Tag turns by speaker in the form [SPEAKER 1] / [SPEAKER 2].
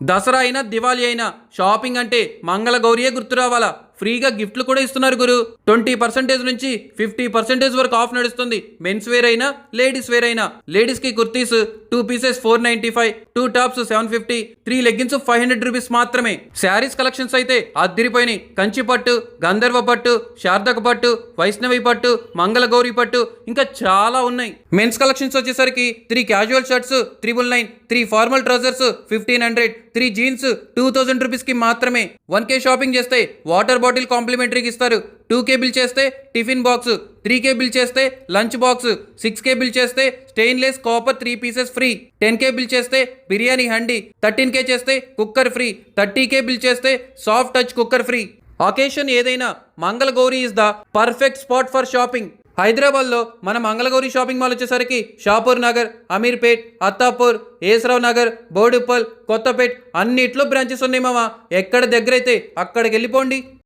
[SPEAKER 1] దసరా అయినా దివాళీ అయినా షాపింగ్ అంటే మంగళగౌరియే గుర్తు రావాలా. ఫ్రీగా గిఫ్ట్లు కూడా ఇస్తున్నారు గురు. 20% నుంచి 50% వరకు ఆఫ్ నడుస్తుంది. మెన్స్ వేర్ అయినా లేడీస్ వేర్ అయినా. లేడీస్ కి kurtis 2 pieces 495, 2 tops 750, 3 leggings 500 rupees మాత్రమే. శారీస్ కలెక్షన్స్ అయితే అద్దిరిపోయినాయి. కంచి పట్టు, గంధర్వ పట్టు, శారదక పట్టు, వైష్ణవి పట్టు, మంగళగౌరి పట్టు, ఇంకా చాలా ఉన్నాయి. మెన్స్ కలెక్షన్స్ వచ్చేసరికి 3 casual shirts 999, 3 formal trousers 1500, 3 jeans 2000 rupees కి మాత్రమే. 1K షాపింగ్ చేస్తే వాటర్ బాటిల్ కాంప్లిమెంటరీకి ఇస్తారు. 2K బిల్ చేస్తే టిఫిన్ బాక్స్, 3K బిల్ చేస్తే లంచ్ బాక్స్, 6K బిల్ చేస్తే stainless copper 3 pieces free, 10K bill చేస్తే బిర్యానీ హండీ, 13K చేస్తే కుక్కర్ ఫ్రీ, 30K బిల్ చేస్తే soft touch cooker free. Occasion ఏదైనా Mangalagowri is the perfect spot for shopping. హైదరాబాద్లో మన Mangala Gauri shopping mall వచ్చేసరికి షాపూర్ నగర్, అమీర్పేట్, అత్తాపూర్, ఏసరావు నగర్, బోడుప్పల్, కొత్తపేట్ అన్నిట్లో బ్రాంచెస్ ఉన్నాయి మామ. ఎక్కడ దగ్గరైతే అక్కడికి వెళ్ళిపోండి.